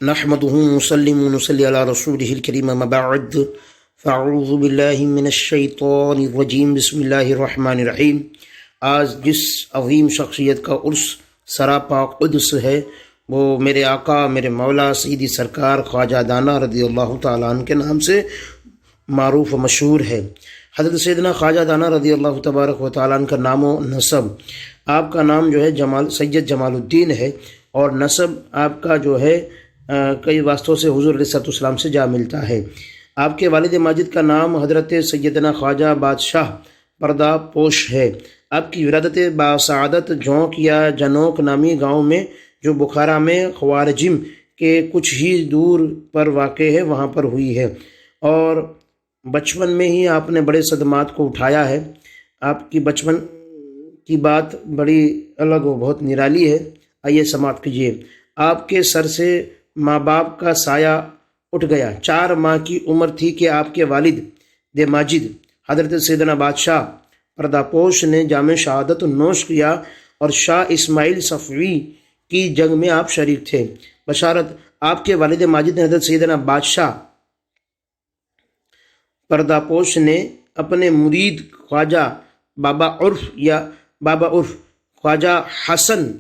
نحمده ونصلي ونصلي على رسوله الكريم اما بعد فاعوذ باللہ من الشیطان الرجیم بسم اللہ الرحمن الرحیم۔ آج جس عظیم شخصیت کا عرس سراپا قدس ہے وہ میرے آقا میرے مولا سیدی سرکار خواجہ دانا رضی اللہ تعالیٰ عنہ کے نام سے معروف و مشہور ہے۔ حضرت سیدنا خواجہ دانا رضی اللہ تبارک و تعالیٰ عنہ کا نام و نسب، آپ کا نام جو ہے سید جمال الدین ہے، اور نسب آپ کا جو ہے کئی واسطوں سے حضور علیہ السلام سے جا ملتا ہے۔ آپ کے والد ماجد کا نام حضرت سیدنا خواجہ بادشاہ پردہ پوش ہے۔ آپ کی ولادت باسعادت جونک یا جنوک نامی گاؤں میں جو بخارا میں خوارجم کے کچھ ہی دور پر واقع ہے وہاں پر ہوئی ہے، اور بچپن میں ہی آپ نے بڑے صدمات کو اٹھایا ہے۔ آپ کی بچپن کی بات بڑی الگ و بہت نرالی ہے، آئیے سماعت کیجیے۔ آپ کے سر سے ماں باپ کا سایہ اٹھ گیا۔ 4 ماہ کی عمر تھی کہ آپ کے والد ماجد حضرت سیدنا بادشاہ پردہ پوش نے جام شہادت نوش کیا، اور شاہ اسماعیل صفوی کی جنگ میں آپ شریک تھے۔ بشارت، آپ کے والد ماجد نے حضرت سیدنا بادشاہ پردہ پوش نے اپنے مرید خواجہ بابا عرف خواجہ حسن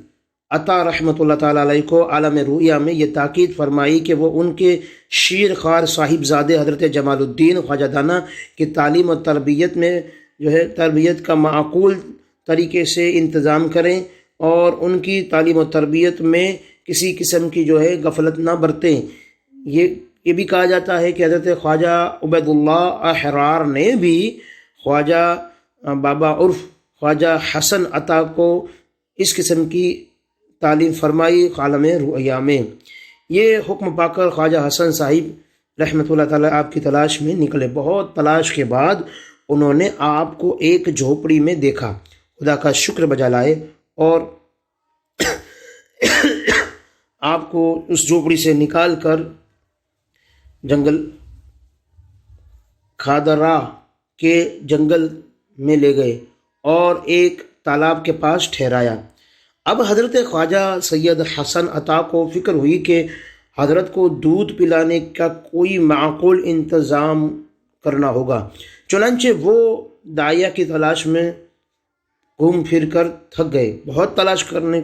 عطا رحمۃ اللہ تعالیٰ علیہ کو عالم رؤیا میں یہ تاکید فرمائی کہ وہ ان کے شیر خوار صاحب زادے حضرت جمال الدین خواجہ دانا کی تعلیم و تربیت میں جو ہے تربیت کا معقول طریقے سے انتظام کریں، اور ان کی تعلیم و تربیت میں کسی قسم کی جو ہے غفلت نہ برتیں۔ یہ بھی کہا جاتا ہے کہ حضرت خواجہ عبید اللہ احرار نے بھی خواجہ بابا عرف خواجہ حسن عطا کو اس قسم کی تعلیم فرمائی عالم رؤیا میں۔ یہ حکم پا کر خواجہ حسن صاحب رحمۃ اللہ تعالیٰ آپ کی تلاش میں نکلے۔ بہت تلاش کے بعد انہوں نے آپ کو ایک جھوپڑی میں دیکھا، خدا کا شکر بجا لائے، اور آپ کو اس جھوپڑی سے نکال کر جنگل کھادرا کے جنگل میں لے گئے اور ایک تالاب کے پاس ٹھہرایا۔ اب حضرت خواجہ سید حسن عطا کو فکر ہوئی کہ حضرت کو دودھ پلانے کا کوئی معقول انتظام کرنا ہوگا، چنانچہ وہ داعیہ کی تلاش میں گھوم پھر کر تھک گئے۔ بہت تلاش کرنے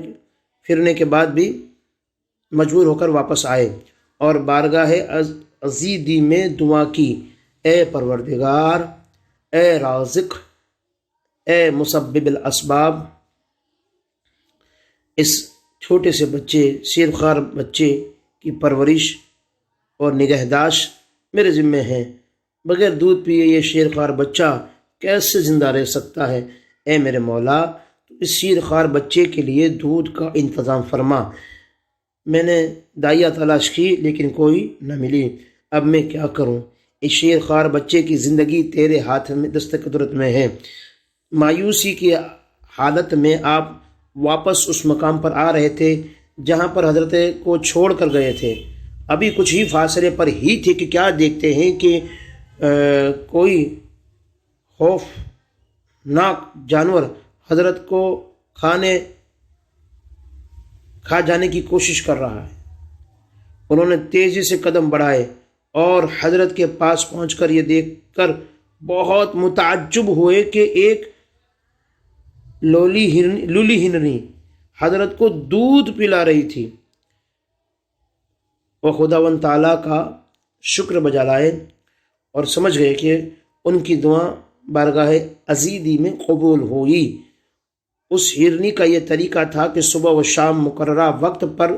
پھرنے کے بعد بھی مجبور ہو کر واپس آئے اور بارگاہ عزیزی میں دعا کی، اے پروردگار، اے رازق، اے مسبب الاسباب، اس چھوٹے سے بچے شیرخوار بچے کی پرورش اور نگہداشت میرے ذمہ ہے۔ بغیر دودھ پیے یہ شیرخوار بچہ کیسے زندہ رہ سکتا ہے؟ اے میرے مولا، تو اس شیرخوار بچے کے لیے دودھ کا انتظام فرما۔ میں نے داعیہ تلاش کی لیکن کوئی نہ ملی، اب میں کیا کروں؟ اس شیرخوار بچے کی زندگی تیرے ہاتھ میں دست قدرت میں ہے۔ مایوسی کی حالت میں آپ واپس اس مقام پر آ رہے تھے جہاں پر حضرت کو چھوڑ کر گئے تھے۔ ابھی کچھ ہی فاصلے پر ہی تھے کہ کیا دیکھتے ہیں کہ کوئی خوفناک جانور حضرت کو کھا جانے کی کوشش کر رہا ہے۔ انہوں نے تیزی سے قدم بڑھائے اور حضرت کے پاس پہنچ کر یہ دیکھ کر بہت متعجب ہوئے کہ ایک لولی ہرنی حضرت کو دودھ پلا رہی تھی۔ وہ خداوند تعالیٰ کا شکر بجا لائے اور سمجھ گئے کہ ان کی دعا بارگاہ عزیزی میں قبول ہوئی۔ اس ہرنی کا یہ طریقہ تھا کہ صبح و شام مقررہ وقت پر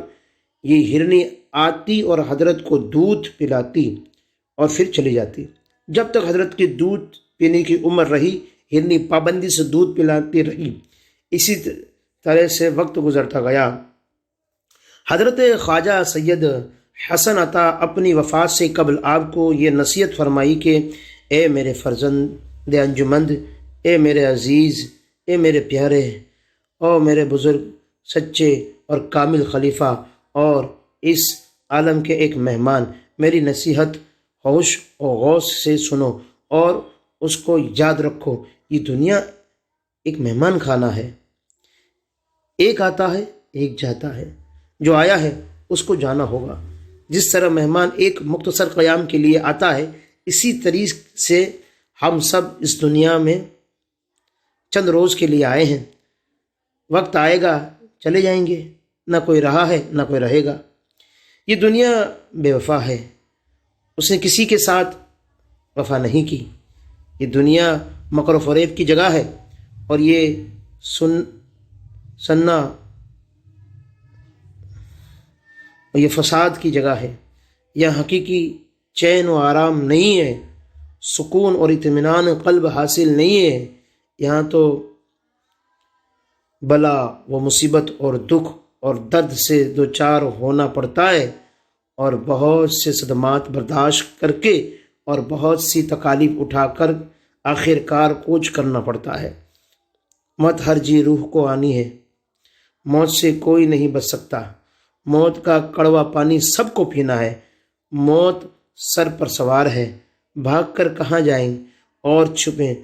یہ ہرنی آتی اور حضرت کو دودھ پلاتی اور پھر چلی جاتی۔ جب تک حضرت کی دودھ پینے کی عمر رہی، ہرنی پابندی سے دودھ پلاتی رہی۔ اسی طرح سے وقت گزرتا گیا۔ حضرت خواجہ سید حسن عطا اپنی وفات سے قبل آپ کو یہ نصیحت فرمائی کہ اے میرے فرزند انجمند، اے میرے عزیز، اے میرے پیارے، او میرے بزرگ سچے اور کامل خلیفہ اور اس عالم کے ایک مہمان، میری نصیحت ہوش و غوث سے سنو اور اس کو یاد رکھو۔ یہ دنیا ایک مہمان خانہ ہے، ایک آتا ہے ایک جاتا ہے، جو آیا ہے اس کو جانا ہوگا۔ جس طرح مہمان ایک مختصر قیام کے لیے آتا ہے، اسی طریقے سے ہم سب اس دنیا میں چند روز کے لیے آئے ہیں۔ وقت آئے گا چلے جائیں گے، نہ کوئی رہا ہے نہ کوئی رہے گا۔ یہ دنیا بے وفا ہے، اس نے کسی کے ساتھ وفا نہیں کی۔ یہ دنیا مکر و فریب کی جگہ ہے، اور یہ سننا اور یہ فساد کی جگہ ہے۔ یہاں حقیقی چین و آرام نہیں ہے، سکون اور اطمینان قلب حاصل نہیں ہے۔ یہاں تو بلا و مصیبت اور دکھ اور درد سے دوچار ہونا پڑتا ہے، اور بہت سے صدمات برداشت کر کے اور بہت سی تکالیف اٹھا کر آخر کار کوچ کرنا پڑتا ہے۔ موت ہر جی روح کو آنی ہے، موت سے کوئی نہیں بچ سکتا۔ موت کا کڑوا پانی سب کو پینا ہے۔ موت سر پر سوار ہے، بھاگ کر کہاں جائیں اور چھپیں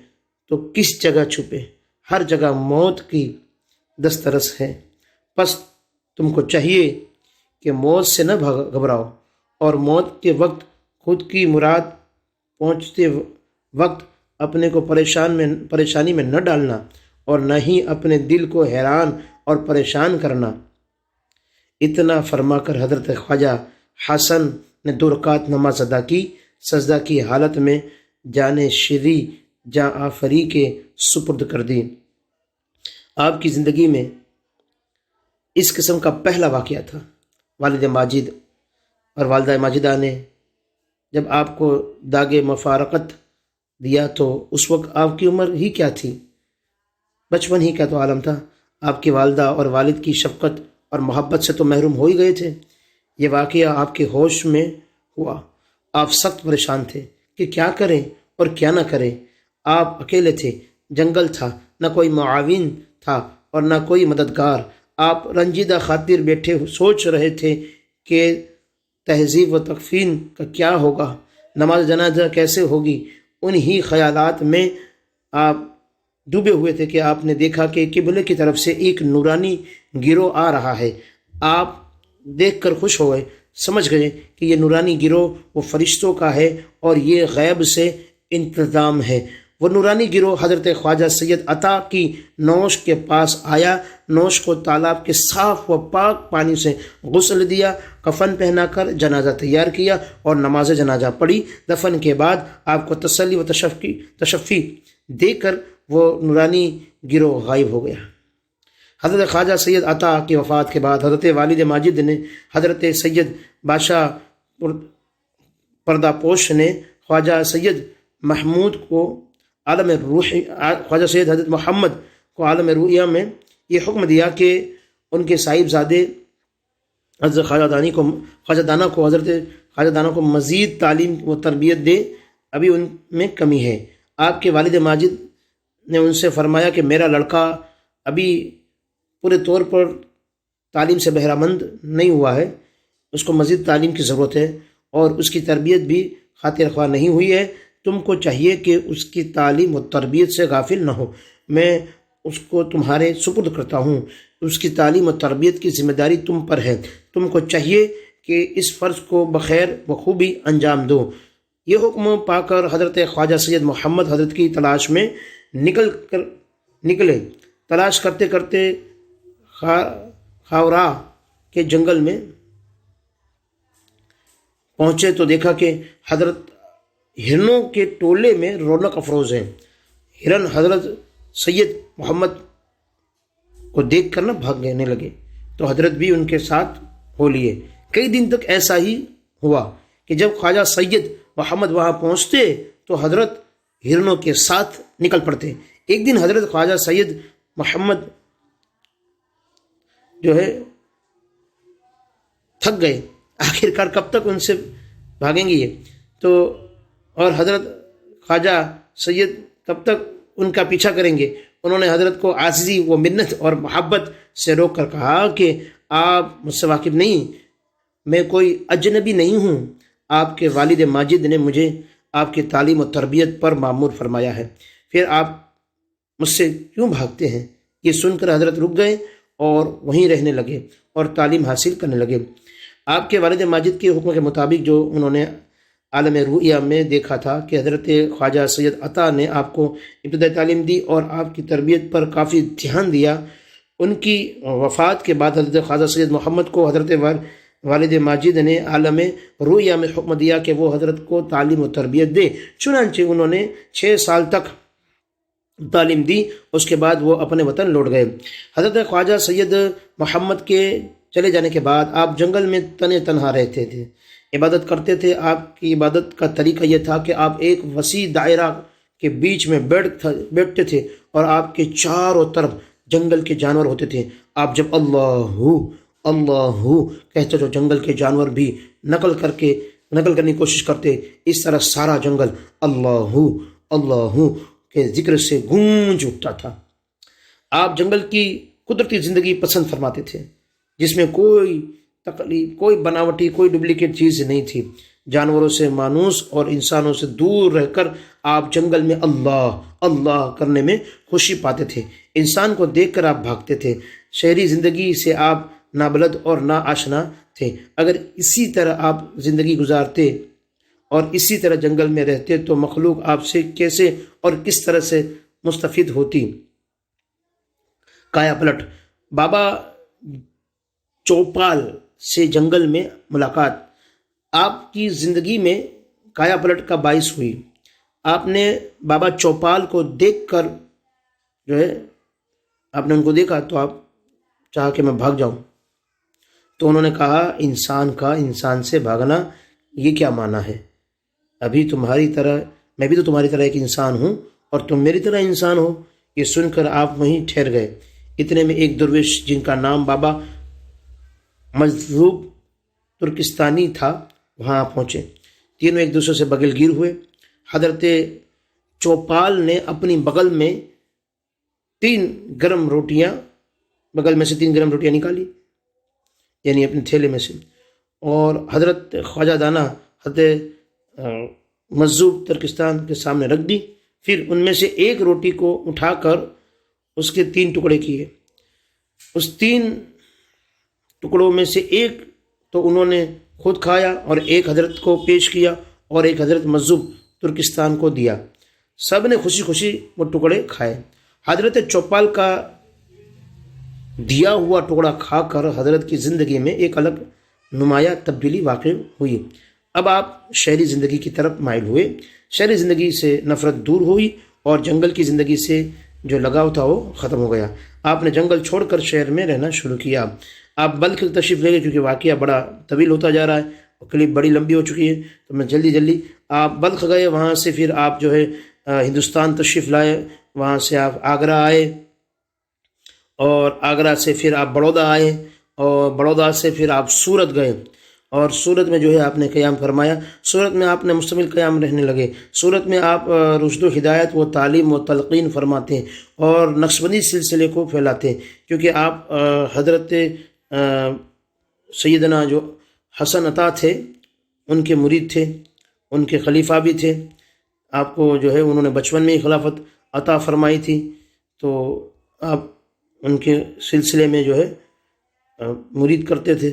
تو کس جگہ چھپیں؟ ہر جگہ موت کی دسترس ہے۔ پس تم کو چاہیے کہ موت سے نہ گھبراؤ، اور موت کے وقت خود کی مراد پہنچتے وقت اپنے کو پریشانی میں نہ ڈالنا، اور نہ ہی اپنے دل کو حیران اور پریشان کرنا۔ اتنا فرما کر حضرت خواجہ حسن نے 2 رکعت نماز ادا کی، سجدہ کی حالت میں جان شری جاں آفری کے سپرد کر دی۔ آپ کی زندگی میں اس قسم کا پہلا واقعہ تھا۔ والد ماجد اور والدہ ماجدہ نے جب آپ کو داغ مفارقت دیا تو اس وقت آپ کی عمر ہی کیا تھی؟ بچپن ہی کا تو عالم تھا۔ آپ کی والدہ اور والد کی شفقت اور محبت سے تو محروم ہو ہی گئے تھے۔ یہ واقعہ آپ کے ہوش میں ہوا، آپ سخت پریشان تھے کہ کیا کریں اور کیا نہ کریں۔ آپ اکیلے تھے، جنگل تھا، نہ کوئی معاون تھا اور نہ کوئی مددگار۔ آپ رنجیدہ خاطر بیٹھے سوچ رہے تھے کہ تہذیب و تکفین کا کیا ہوگا، نماز جنازہ کیسے ہوگی۔ انہی خیالات میں آپ ڈوبے ہوئے تھے کہ آپ نے دیکھا کہ قبلے کی طرف سے ایک نورانی گروہ آ رہا ہے۔ آپ دیکھ کر خوش ہو گئے، سمجھ گئے کہ یہ نورانی گروہ وہ فرشتوں کا ہے اور یہ غیب سے انتظام ہے۔ وہ نورانی گروہ حضرت خواجہ سید عطا کی نوش کے پاس آیا، نوش کو تالاب کے صاف و پاک پانی سے غسل دیا، کفن پہنا کر جنازہ تیار کیا اور نماز جنازہ پڑھی۔ دفن کے بعد آپ کو تسلی و تشفی دے کر وہ نورانی گروہ غائب ہو گیا۔ حضرت خواجہ سید عطا کی وفات کے بعد حضرت والد ماجد نے حضرت سید بادشاہ پردہ پوش نے خواجہ سید محمود کو عالم روح، خواجہ سید حضرت محمد کو عالم روحیہ میں یہ حکم دیا کہ ان کے صاحب زادے حضرت خواجہ دانا کو مزید تعلیم و تربیت دے، ابھی ان میں کمی ہے۔ آپ کے والد ماجد نے ان سے فرمایا کہ میرا لڑکا ابھی پورے طور پر تعلیم سے بہرہ مند نہیں ہوا ہے، اس کو مزید تعلیم کی ضرورت ہے اور اس کی تربیت بھی خاطر خواہ نہیں ہوئی ہے۔ تم کو چاہیے کہ اس کی تعلیم و تربیت سے غافل نہ ہو، میں اس کو تمہارے سپرد کرتا ہوں، اس کی تعلیم و تربیت کی ذمہ داری تم پر ہے، تم کو چاہیے کہ اس فرض کو بخیر بخوبی انجام دو۔ یہ حکم پا کر حضرت خواجہ سید محمد حضرت کی تلاش میں نکلے۔ تلاش کرتے کرتے خاورا کے جنگل میں پہنچے تو دیکھا کہ حضرت ہرنوں کے ٹولے میں رونق افروز ہیں۔ ہرن حضرت سید محمد کو دیکھ کر نہ بھاگنے لگے تو حضرت بھی ان کے ساتھ ہو لیے۔ کئی دن تک ایسا ہی ہوا کہ جب خواجہ سید محمد وہاں پہنچتے تو حضرت ہرنوں کے ساتھ نکل پڑتے۔ ایک دن حضرت خواجہ سید محمد جو ہے تھک گئے، آخر کار کب تک ان سے بھاگیں گے یہ تو، اور حضرت خواجہ سید کب تک ان کا پیچھا کریں گے۔ انہوں نے حضرت کو عاجزی و منت اور محبت سے روک کر کہا کہ آپ مجھ سے واقف نہیں، میں کوئی اجنبی نہیں ہوں، آپ کے والد ماجد نے مجھے آپ کی تعلیم و تربیت پر مامور فرمایا ہے، پھر آپ مجھ سے کیوں بھاگتے ہیں؟ یہ سن کر حضرت رک گئے اور وہیں رہنے لگے اور تعلیم حاصل کرنے لگے۔ آپ کے والد ماجد کے حکم کے مطابق جو انہوں نے عالم رؤیا میں دیکھا تھا کہ حضرت خواجہ سید عطا نے آپ کو ابتدائی تعلیم دی اور آپ کی تربیت پر کافی دھیان دیا، ان کی وفات کے بعد حضرت خواجہ سید محمد کو حضرت والد ماجد نے عالم رؤیا میں حکم دیا کہ وہ حضرت کو تعلیم و تربیت دے۔ چنانچہ انہوں نے 6 سال تک تعلیم دی، اس کے بعد وہ اپنے وطن لوٹ گئے۔ حضرت خواجہ سید محمد کے چلے جانے کے بعد آپ جنگل میں تنہا رہتے تھے، عبادت کرتے تھے۔ آپ کی عبادت کا طریقہ یہ تھا کہ آپ ایک وسیع دائرہ کے بیچ میں بیٹھتے تھے اور آپ کے چاروں طرف جنگل کے جانور ہوتے تھے۔ آپ جب اللہ اللہ کہتے تو جنگل کے جانور بھی نقل کرنے کی کوشش کرتے، اس طرح سارا جنگل اللہ اللہ کے ذکر سے گونج اٹھتا تھا۔ آپ جنگل کی قدرتی زندگی پسند فرماتے تھے، جس میں کوئی تکلیف، کوئی بناوٹی، کوئی ڈپلیکیٹ چیز نہیں تھی۔ جانوروں سے مانوس اور انسانوں سے دور رہ کر آپ جنگل میں اللہ اللہ کرنے میں خوشی پاتے تھے۔ انسان کو دیکھ کر آپ بھاگتے تھے۔ شہری زندگی سے آپ نابلد اور نا آشنا تھے۔ اگر اسی طرح آپ زندگی گزارتے اور اسی طرح جنگل میں رہتے تو مخلوق آپ سے کیسے اور کس طرح سے مستفید ہوتی۔ کایا پلٹ۔ بابا چوپال سے جنگل میں ملاقات آپ کی زندگی میں کایا پلٹ کا باعث ہوئی۔ آپ نے بابا چوپال کو دیکھ کر آپ نے ان کو دیکھا تو آپ چاہا کہ میں بھاگ جاؤں، تو انہوں نے کہا انسان کا انسان سے بھاگنا یہ کیا معنی ہے؟ ابھی تمہاری طرح میں بھی تو تمہاری طرح ایک انسان ہوں اور تم میری طرح انسان ہو۔ یہ سن کر آپ وہیں ٹھہر گئے۔ اتنے میں ایک درویش جن کا نام بابا مجذوب ترکستانی تھا وہاں پہنچے۔ تینوں ایک دوسرے سے بغل گیر ہوئے۔ حضرت چوپال نے اپنی بغل میں سے 3 گرم روٹیاں نکالی، یعنی اپنے تھیلے میں سے، اور حضرت خواجہ دانا حضرت مجذوب ترکستان کے سامنے رکھ دی۔ پھر ان میں سے ایک روٹی کو اٹھا کر اس کے 3 ٹکڑے کیے۔ اس 3 ٹکڑوں میں سے ایک تو انہوں نے خود کھایا اور ایک حضرت کو پیش کیا اور ایک حضرت مجذوب ترکستان کو دیا۔ سب نے خوشی خوشی وہ ٹکڑے کھائے۔ حضرت چوپال کا دیا ہوا ٹکڑا کھا کر حضرت کی زندگی میں ایک الگ نمایاں تبدیلی واقع ہوئی۔ اب آپ شہری زندگی کی طرف مائل ہوئے۔ شہری زندگی سے نفرت دور ہوئی اور جنگل کی زندگی سے جو لگاؤ تھا وہ ختم ہو گیا۔ آپ نے جنگل چھوڑ کر شہر میں رہنا شروع کیا۔ آپ بلخ تشریف لے گئے، کیونکہ واقعہ بڑا طویل ہوتا جا رہا ہے اور کلپ بڑی لمبی ہو چکی ہے، تو میں جلدی آپ بلخ گئے۔ وہاں سے پھر آپ ہندوستان تشریف لائے، وہاں سے آپ آگرہ آئے اور آگرہ سے پھر آپ بڑودہ آئے اور بڑودہ سے پھر آپ سورت گئے اور سورت میں آپ نے قیام فرمایا۔ سورت میں آپ نے مستمل قیام رہنے لگے۔ سورت میں آپ رشد و ہدایت و تعلیم و تلقین فرماتے ہیں اور نقشبندی سلسلے کو پھیلاتے ہیں، کیونکہ آپ حضرت سیدنا جو حسن عطا تھے ان کے مرید تھے، ان کے خلیفہ بھی تھے۔ آپ کو انہوں نے بچپن میں ہی خلافت عطا فرمائی تھی، تو آپ ان کے سلسلے میں مرید کرتے تھے،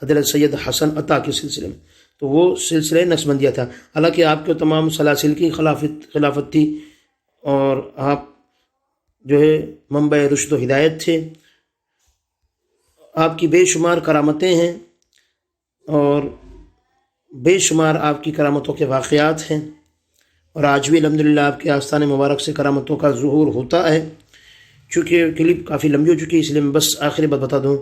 حضرت سید حسن عطا کے سلسلے میں، تو وہ سلسلہ نقشبندیہ تھا۔ حالانکہ آپ کے تمام سلاسل کی خلافت تھی اور آپ منبع رشد و ہدایت تھے۔ آپ کی بے شمار کرامتیں ہیں اور بے شمار آپ کی کرامتوں کے واقعات ہیں، اور آج بھی الحمدللہ آپ کے آستان مبارک سے کرامتوں کا ظہور ہوتا ہے۔ چونکہ کلپ کافی لمبی ہو چکی ہے، اس لیے میں بس آخری بات بتا دوں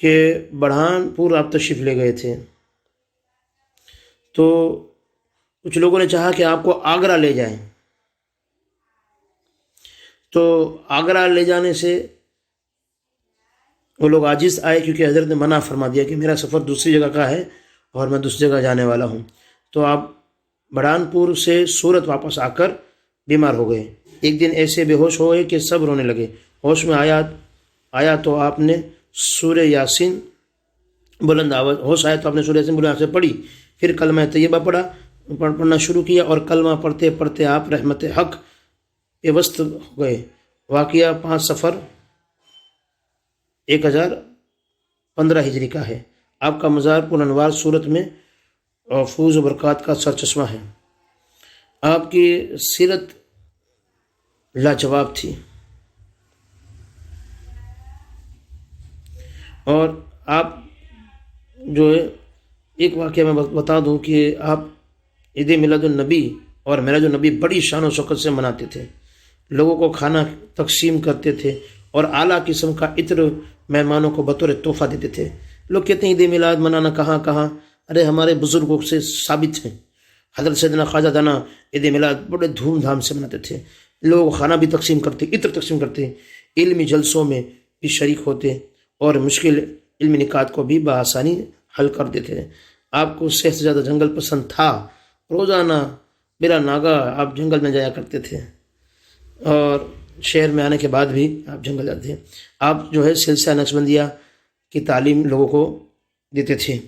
کہ بڑھان پور آپ تشریف لے گئے تھے، تو کچھ لوگوں نے چاہا کہ آپ کو آگرہ لے جائیں، تو آگرہ لے جانے سے وہ لوگ عاجز آئے، کیونکہ حضرت نے منع فرما دیا کہ میرا سفر دوسری جگہ کا ہے اور میں دوسری جگہ جانے والا ہوں۔ تو آپ بڑھان پور سے سورت واپس آ کر بیمار ہو گئے۔ ایک دن ایسے بے ہوش ہو گئے کہ سب رونے لگے۔ ہوش میں آیا تو آپ نے سورہ یاسین بلند آواز سے پڑھی، پھر کلمہ طیبہ پڑھنا شروع کیا اور کلمہ پڑھتے پڑھتے آپ رحمت حق پہ وسط ہو گئے۔ واقعہ 5 صفر 1015 ہجری کا ہے۔ آپ کا مزار پرانوار صورت میں اور فوز و برکات کا سرچشمہ ہے۔ آپ کی سیرت لاجواب تھی، اور آپ جو ہے ایک واقعہ میں بتا دوں کہ آپ عید میلاد النبی اور میلاد النبی بڑی شان و شوکت سے مناتے تھے، لوگوں کو کھانا تقسیم کرتے تھے اور اعلیٰ قسم کا عطر مہمانوں کو بطور تحفہ دیتے تھے۔ لوگ کہتے ہیں عید میلاد منانا کہاں کہاں، ارے ہمارے بزرگوں سے ثابت ہیں، حضرت سیدنا خواجہ دانا عید میلاد بڑے دھوم دھام سے مناتے تھے، لوگ کھانا بھی تقسیم کرتے، عطر تقسیم کرتے، علمی جلسوں میں بھی شریک ہوتے اور مشکل علمی نکات کو بھی بآسانی حل کر دیتے۔ آپ کو صحت سے زیادہ جنگل پسند تھا، روزانہ بلا ناگاہ آپ جنگل میں جایا کرتے تھے، اور شہر میں آنے کے بعد بھی آپ جنگل جاتے تھے۔ آپ جو ہے سلسلہ نقشبندیہ کی تعلیم لوگوں کو دیتے تھے،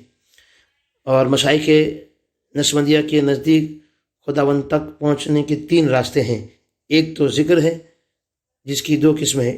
اور مشائخ نقشبندیہ کے نزدیک خداوند تک پہنچنے کے 3 راستے ہیں۔ ایک تو ذکر ہے جس کی 2 قسمیں ہیں،